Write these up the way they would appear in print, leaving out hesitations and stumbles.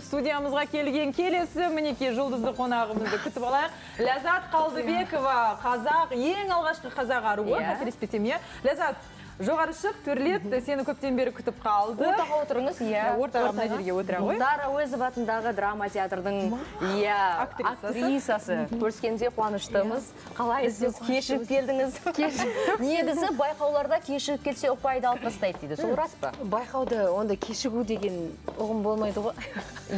Студиямызға келген келесі мінеки жұлдызды қонағымызды күтіп алайық. Ләззат Қалдыбекова, қазақ, ең алғашқы қазақ аруы, қателеспесем, Ләззат, жоғары шық, төрлет, сені көптен бері күтіп қалды. Ортаға отырыңыз, Ортаға мына жерге отыра ғой. Дара Әуезов атындағы драма театрдың актрисасы. Көріскенде қуаныштымыз. Қалай сіз кешігіп келдіңіз? Негізі байқауларда кешігіп келсе ұпайды алып тастайды дейді. Сол рас па? Байқауды онда кешігу деген ұғым болмайды ғой.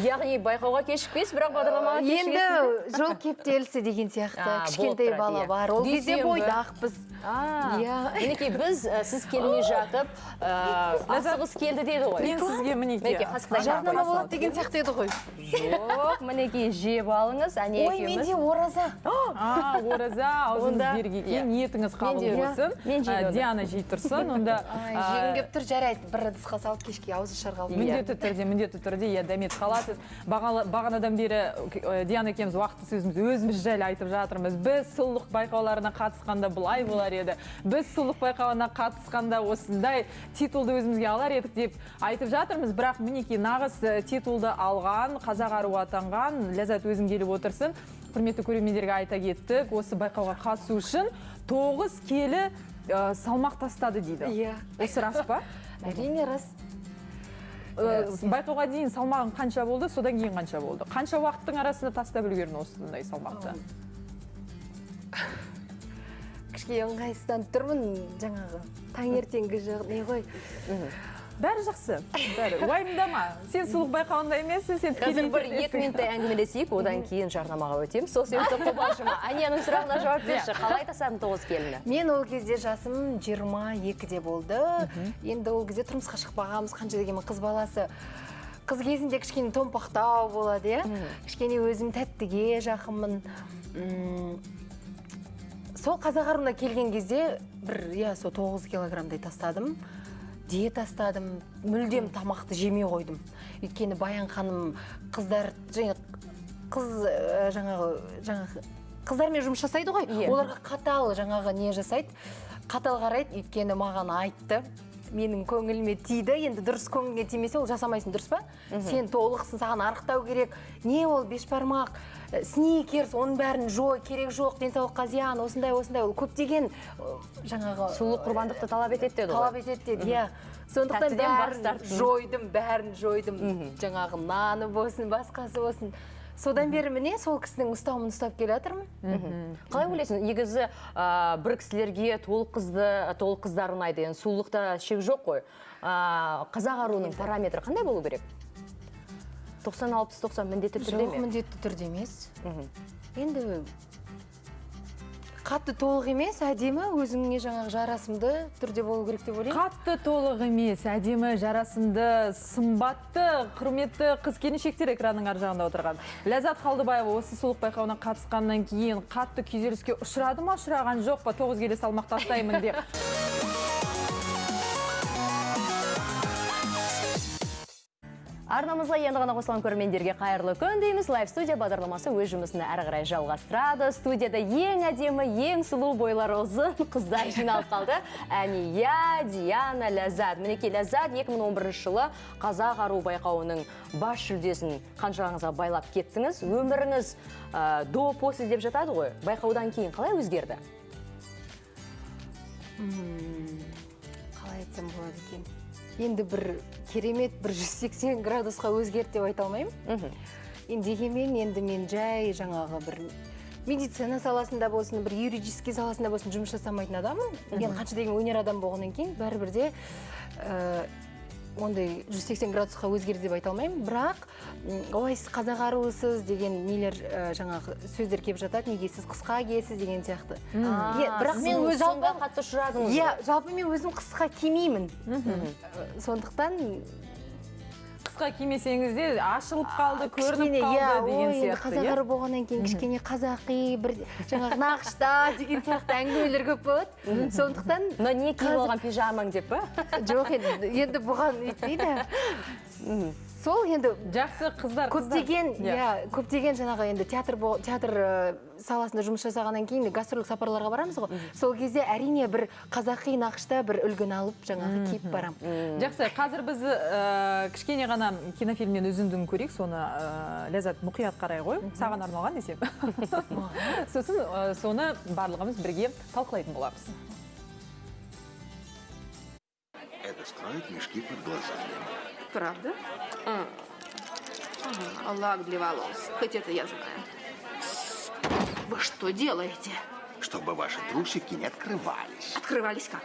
Яғни байқауға кешікпейсіз, бірақ бағдарламаға кешігесіз. Енді жол кептелісі деген сияқты кішкентай бала бар. Ол кезде бойдақпыз. Мінекей біз сіз келмей жатып, асығыз келді дейді ғой. Мен сізге мінекей. Жарнама болады деген сияқты еді ғой. Жоқ, мінекей жеп алыңыз, әне екеуміз. Ой, менде ораза. Ораза, аузыңыз берге ниетіңіз қабыл болсын. Диана жей тұрсын. Жегім кеп тұр, жарайды. Бір ыдысқа салып кешке аузы шарғалып. Міндетті түрде, дәмет қаласыз. Бағанадан бері Диана екеуміз уақытты өзіміз жайлы айтып жатырмыз. Біз сұлулық байқауларына қатысқанда бұлай болар еді. Біз сұлулық байқауына қатысқанда осындай титулды өзімізге алар едік деп айтып жатырмыз. Бірақ мінекей нағыз титулды алған, қазақ аруы атанған Ләззат өзің келіп отырсын. Құрметті көрермендерге айта кеттік, осы байқауға қатысу үшін 9 келі салмақ тастады дейді. Осы рас па? Әрине рас. Байқауға дейін салмағың қанша болды, содан кейін қанша болды? Қанша уақыттың арасында тастап үлгердің осындай салмақты? Кішке ыңғайсыздан тұрмын, жаңағы таңертеңгі не ғой. Бәрі жақсы. Уайымдама. Сен сұлулық байқауында емессің, сен Қазір бір 2 минуттай әңгімелесейік, одан кейін жарнамаға өтеміз. Сол себепті қобалжыма. Әнияның сұрағына жауап берші. Қалай тастадың 9 келіні? Мен ол кезде жасым 22-де болды. Енді ол кезде тұрмысқа шықпағанбыз, қанша дегенмен қыз баласы. Қыз кезінде кішкене томпақтау болады, кішкене өзім тәттіге жақынмын. Сол қазақ аруына келген кезде бір 9 килограммдай тастадым. Диета тастадым, мүлдем тамақты жемей қойдым. Өйткені Баян ханым қыздармен жұмыс жасайды ғой. Оларға қатал не жасайды, қатал қарайды. Өйткені маған айтты. Менің көңіліме тиді, енді дұрыс көңілге тимесе, ол жасамайсың, дұрыс па? Сен толықсың, саған арықтау керек. Не ол бешбармақ, сникерс, оның бәрін жой, керек жоқ, денсаулыққа зиян, осындай, ол көптеген жаңағы сұлулық құрбандықты талап етеді деді ғой. Талап етеді деді, сондықтан бәрін жойдым. Жаңағы наны болсын, басқасы болсын. Содан бері міне сол кісінің ұстауын ұстап келе жатырмын. Қалай ойлайсың? Негізі бір кісілерге толық қыздар ұнайды. Сұлулықта шек жоқ қой. Қазақ аруының параметрі қандай болу керек? 90-60-90 міндетті түрде ме? Жоқ, міндетті түрде емес. Енді қатты толық емес, әдемі, өзіңе жаңағы жарасымды түрде болу керек деп ойлаймын. Қатты толық емес, әдемі, жарасымды, сымбатты, құрметті қыз келіншектер экранның ар жағында отырған. Ләззат Қалдыбаева осы сұлулық байқауына қатысқаннан кейін қатты күйзеліске ұшырады ма, ұшыраған жоқ па, 9 келі салмақ тастаймын деп. Арнамызға енді ғана қосылған көрермендерге қайырлы күн дейміз. Лайв студия бағдарламасы өз жұмысын әрі қарай жалғастырады. Студияда ең әдемі, ең сұлу, бойлары ұзын қыздар жиналып қалды. Әния, Диана, Ләззат. Мінекей Ләззат 2011 жылы қазақ ару байқауының бас жүлдесін қанжығаңызға байлап кеттіңіз. Өміріңіз до после деп жатады ғой. Байқаудан кейін қалай өзгерді? Қалай айтсам болады екен? Енді бір керемет 180 градусқа өзгерді деп айта алмаймын. Дегенмен енді мен жай жаңағы бір медицина саласында болсын, бір юридический саласында болсын жұмыс жасамайтын адамын. Мен қанша деген өнер адам болғаннан кейін бәрібір де ондай 180 градусқа өзгерді деп айта алмаймын. Бірақ ой, сіз қазақ аруысыз деген нелер жаңағы сөздер келіп жатады. Неге сіз қысқа киесіз деген сияқты. Бірақ мен өз алға қатты ұшырадыңыз. Жалпы мен өзім қысқа кимеймін. Сондықтан қысқа кимесеңіз де ашылып қалды, көрініп қалды деген сияқты. Қазақ ару болғаннан кейін кішкене қазақи, бір жаңағы нақышта деген сияқты әңгімелер көп болады. Сондықтан но не киіп алған пижамаң деп па? Жоқ, енді бұған өйтпейді. сол енді Жақсы қыздар. көптеген көптеген жаңағы енді театр саласында жұмыс жасағаннан кейін гастрольдік сапарларға барамыз ғой. Сол кезде әрине бір қазақи нақышта бір үлгіні алып жаңағы киіп барам. Жақсы, қазір біз кішкене ғана кинофильмнен үзіндіні көрейік, соны Ләззат мұқият қарай ғой, саған арналған десем. Сосын соны барлығымыз бірге талқылайтын боламыз. Это скроет мешки под глазами. Правда? Ага, лак для волос. Хоть это я знаю. Вы что делаете? Чтобы ваши трусики не открывались. Открывались как?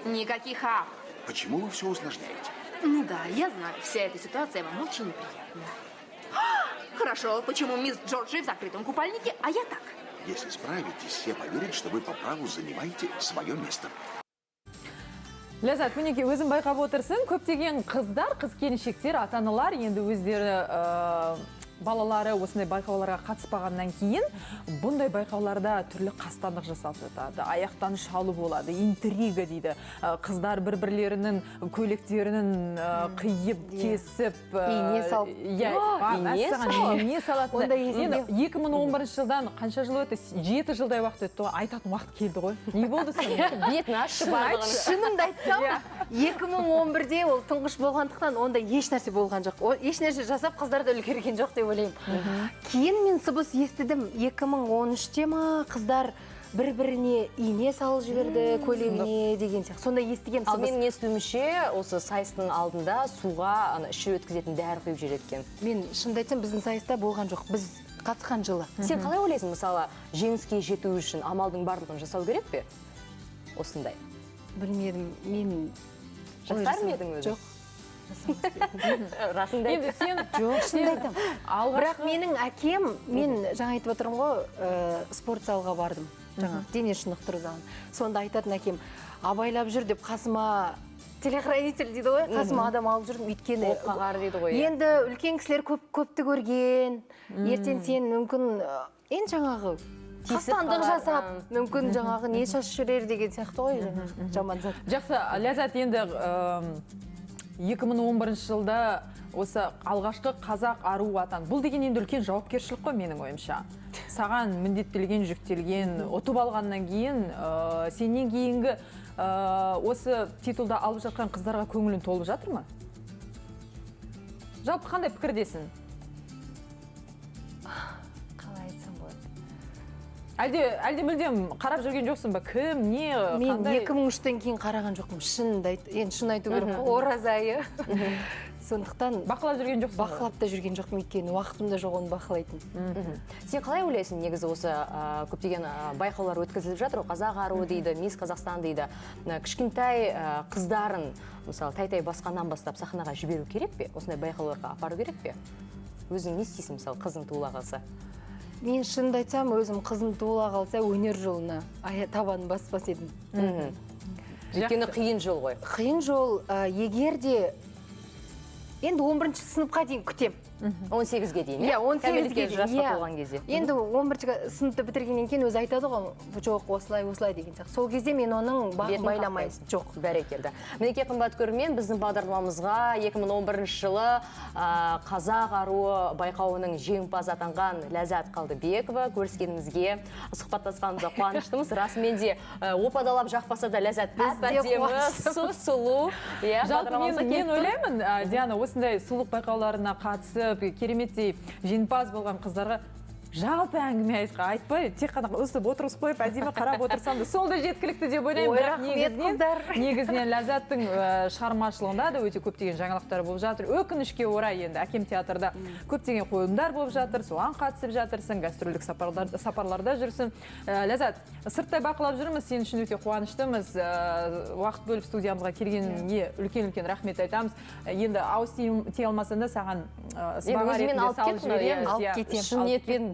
Никаких ап. Почему вы все усложняете? Ну да, я знаю, вся эта ситуация вам очень неприятна. Хорошо, почему мисс Джорджи в закрытом купальнике, а я так? Если справитесь, все поверят, что вы по праву занимаете свое место. Ләззат, мінеке өзің байқап отырсың, көптеген қыздар, қыз келіншектер, ата-аналар енді өздері балалары осындай байқауларға қатыспағаннан кейін бұндай байқауларда түрлі қастандық жасап жатады, аяқтан шалу болады, интрига дейді. Қыздар бір-бірлерінің көйлектерінің қиып, кесіп, ине салып. Ине салатын. Онда есінде. 2011 жылдан қанша жыл өтті? 7 жылдай уақыт өтті. Айтатын уақыт келді ғой. Не болды сен? Бетін ашшы барлығын. Шынымды айтсам, 2011-де ол тұңғыш болғандықтан онда еш нәрсе болған жоқ. Еш нәрсе жасап қыздарды үлгерген жоқ деп ойлаймын. Кейін мен сыбыс естідім, 2013-те ма қыздар бір-біріне ине салып жіберді көйлегіне деген сияқты. Сонда естіген Ал сыбыс. менің естуімше, осы сайыстың алдында суға іші өткізетін дәрі құйып жіберген. Мен шынымды айтсам, біздің сайыста болған жоқ. Біз қатысқан жылы. Сен қалай ойлайсың, мысалы, жеңіске жету үшін амалдың барлығын жасау керек пе? Осындай. Білмедім, мен Жасар ма едің өзі? Жоқ. Расында Енді сен Жоқ, шынымды айтам. Бірақ алғашқы менің әкем, мен жаңа айтып отырмын ғой, спорт залға бардым. Жаңа дене шынықтыру залына. Сонда айтатын әкем, абайлап жүр деп қасыма телохранитель дейді ғой, қасыма адам алып жүрдім, өйткені қағар дейді ғой. енді үлкен кісілер көпті көрген, ертең сен мүмкін енді жаңағы қастандық жасап, мүмкін жаңағы не шашып жүрер деген сияқты ғой, жаман зат. Жақсы, Ләззат, енді 2011 жылда осы алғашқы қазақ ару атан. Бұл деген енді үлкен жауапкершілік қой менің ойымша. Саған міндеттелген, жүктелген, ұтып алғаннан кейін, сенен кейінгі осы титулда алып жатқан қыздарға көңілін толып жатыр ма? Жалпы қандай пікірдесің? Қалай айтсам болады? Әлде мүлдем қарап жүрген жоқсың ба? Кім, не, Мен қандай? 2003-тен кейін қараған жоқпын. Шын айту керек қой, ораза айы. Сондықтан Бақылап жүрген жоқсың ба? бақылап та жүрген жоқпын, өйткені уақытым да жоқ оны бақылайтын. Сен қалай ойлайсың, негізі осы көптеген байқаулар өткізіліп жатыр, қазақ аруы дейді, мисс Қазақстан дейді. Кішкентай қыздарын, мысалы, тай-тай басқаннан бастап сахнаға жіберу керек пе? Осындай байқауларға апару керек пе? Өзің не істейсің, мысалы, қызың туыла қалса? Мен шынымды айтсам, өзім қызым туыла қалса, өнер жолына табанын баспас едім. Өйткені қиын жол ғой. Қиын жол, егер де енді 11-ші сыныпқа дейін күтем. 18-ге дейін, Иә, 18-ге дейін. жасқа толған кезде. Енді 11-ші сыныпты бітіргеннен кейін өзі айтады ғой, жоқ, осылай деген сияқты. Сол кезде мен оның бағын байламайын. Жоқ. Бәрекелді. Мінекей қымбат көрермен, біздің бағдарламамызға 2011 жылы қазақ аруы байқауының жеңімпазы атанған Ләззат Қалдыбекова көріскенімізге, сұхбаттасқанымызға қуаныштымыз. Расымен де опадалап жақпаса да Ләззат әдемі, сұлу. Жалпы мен ойлаймын, Диана, осындай сұлулық байқауларына қатысып, кереметтей жеңімпаз болған қыздарға жалпы әңгіме айтпай, тек қана өстіп отырғызып қойып, әдемі қарап отырсам да, сол да жеткілікті деп ойлаймын. Бірақ негізінен Ләззаттың шығармашылығында да өте көптеген жаңалықтар болып жатыр. Өкінішке орай енді Әкем театрда көптеген қойылымдар болып жатыр, соған қатысып жатырсың, гастрольдік сапарларда жүрсің. Ләззат, сырттай бақылап жүрміз, сен үшін өте қуаныштымыз. Уақыт бөліп студиямызға келгеніңе үлкен рахмет айтамыз. Енді ауыз тие алмасаң да саған сыбаға ретінде салып жібереміз. Алып кетемін. Шын ниетпен